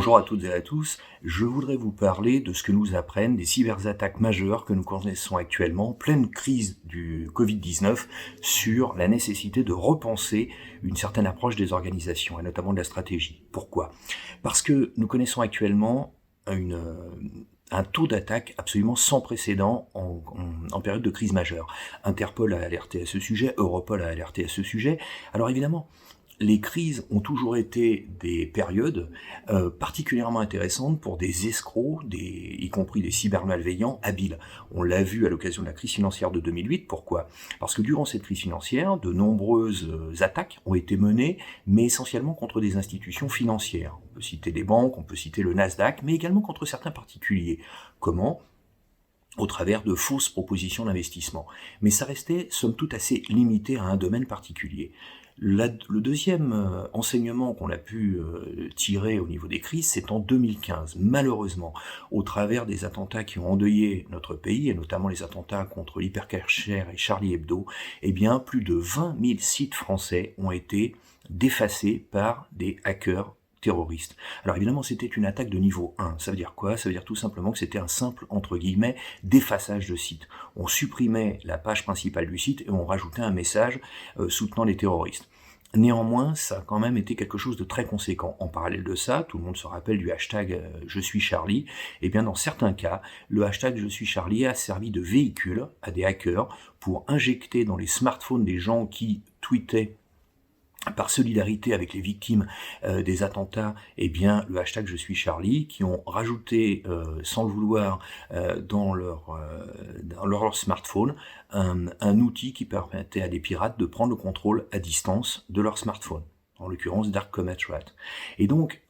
Bonjour à toutes et à tous, je voudrais vous parler de ce que nous apprennent des cyberattaques majeures que nous connaissons actuellement, pleine crise du Covid-19, sur la nécessité de repenser une certaine approche des organisations, et notamment de la stratégie. Pourquoi ? Parce que nous connaissons actuellement un taux d'attaque absolument sans précédent en période de crise majeure. Interpol a alerté à ce sujet, Europol a alerté à ce sujet. Alors évidemment, les crises ont toujours été des périodes particulièrement intéressantes pour des escrocs, y compris des cybermalveillants habiles. On l'a vu à l'occasion de la crise financière de 2008. Pourquoi ? Parce que durant cette crise financière, de nombreuses attaques ont été menées, mais essentiellement contre des institutions financières. On peut citer des banques, on peut citer le Nasdaq, mais également contre certains particuliers. Comment ? Au travers de fausses propositions d'investissement. Mais ça restait, somme toute, assez limité à un domaine particulier. Le deuxième enseignement qu'on a pu tirer au niveau des crises, c'est en 2015. Malheureusement, au travers des attentats qui ont endeuillé notre pays, et notamment les attentats contre l'Hypercacher et Charlie Hebdo, eh bien, plus de 20 000 sites français ont été défacés par des hackers terroristes. Alors évidemment, c'était une attaque de niveau 1. Ça veut dire quoi ? Ça veut dire tout simplement que c'était un simple, entre guillemets, d'effaçage de site. On supprimait la page principale du site et on rajoutait un message soutenant les terroristes. Néanmoins, ça a quand même été quelque chose de très conséquent. En parallèle de ça, tout le monde se rappelle du hashtag Je suis Charlie. Eh bien, dans certains cas, le hashtag Je suis Charlie a servi de véhicule à des hackers pour injecter dans les smartphones des gens qui tweetaient par solidarité avec les victimes des attentats, eh bien le hashtag Je suis Charlie, qui ont rajouté sans le vouloir dans leur smartphone un outil qui permettait à des pirates de prendre le contrôle à distance de leur smartphone, en l'occurrence Dark Comet Rat. Et donc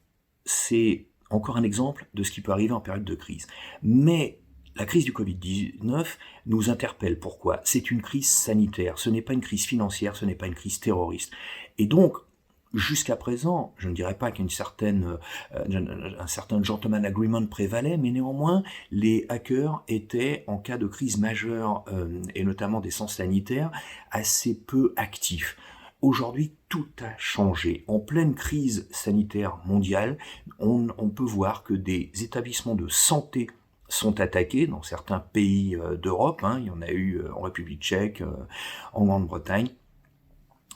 c'est encore un exemple de ce qui peut arriver en période de crise. Mais la crise du Covid-19 nous interpelle. Pourquoi ? C'est une crise sanitaire, ce n'est pas une crise financière, ce n'est pas une crise terroriste. Et donc, jusqu'à présent, je ne dirais pas qu'un certain gentleman agreement prévalait, mais néanmoins, les hackers étaient, en cas de crise majeure, et notamment d'essence sanitaire, assez peu actifs. Aujourd'hui, tout a changé. En pleine crise sanitaire mondiale, on peut voir que des établissements de santé sont attaqués dans certains pays d'Europe, il y en a eu en République tchèque, en Grande-Bretagne,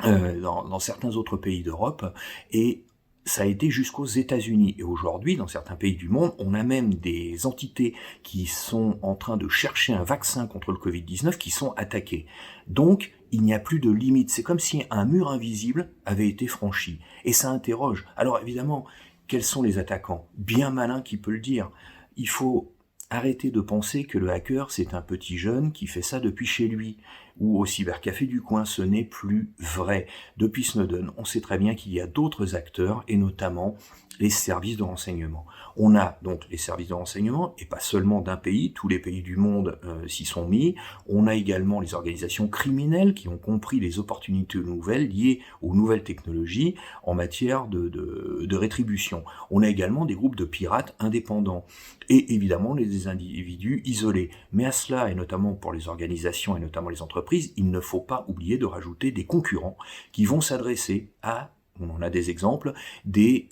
dans certains autres pays d'Europe, et ça a été jusqu'aux États-Unis. Et aujourd'hui, dans certains pays du monde, on a même des entités qui sont en train de chercher un vaccin contre le Covid-19 qui sont attaquées. Donc, il n'y a plus de limite. C'est comme si un mur invisible avait été franchi. Et ça interroge. Alors évidemment, quels sont les attaquants ? Bien malin qui peut le dire. Il faut arrêtez de penser que le hacker, c'est un petit jeune qui fait ça depuis chez lui, ou au cybercafé du coin. Ce n'est plus vrai. Depuis Snowden, on sait très bien qu'il y a d'autres acteurs, et notamment les services de renseignement. On a donc les services de renseignement, et pas seulement d'un pays, tous les pays du monde s'y sont mis. On a également les organisations criminelles qui ont compris les opportunités nouvelles liées aux nouvelles technologies en matière de rétribution. On a également des groupes de pirates indépendants, et évidemment les individus isolés. Mais à cela, et notamment pour les organisations et notamment les entreprises, il ne faut pas oublier de rajouter des concurrents qui vont s'adresser à, on en a des exemples, des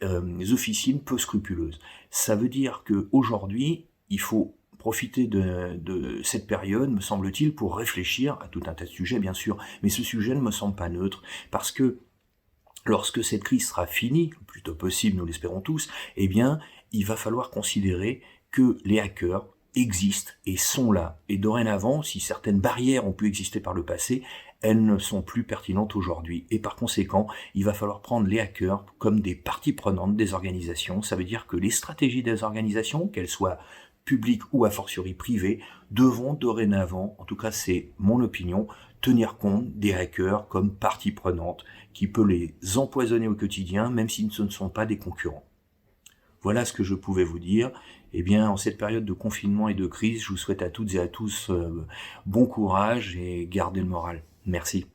officines peu scrupuleuses. Ça veut dire qu'aujourd'hui, il faut profiter de cette période, me semble-t-il, pour réfléchir à tout un tas de sujets, bien sûr. Mais ce sujet ne me semble pas neutre, parce que lorsque cette crise sera finie, le plus tôt possible, nous l'espérons tous, eh bien, il va falloir considérer que les hackers existent et sont là. Et dorénavant, si certaines barrières ont pu exister par le passé, elles ne sont plus pertinentes aujourd'hui. Et par conséquent, il va falloir prendre les hackers comme des parties prenantes des organisations. Ça veut dire que les stratégies des organisations, qu'elles soient publiques ou a fortiori privées, devront dorénavant, en tout cas c'est mon opinion, tenir compte des hackers comme parties prenantes qui peut les empoisonner au quotidien, même si ce ne sont pas des concurrents. Voilà ce que je pouvais vous dire. Eh bien, en cette période de confinement et de crise, je vous souhaite à toutes et à tous bon courage et gardez le moral. Merci.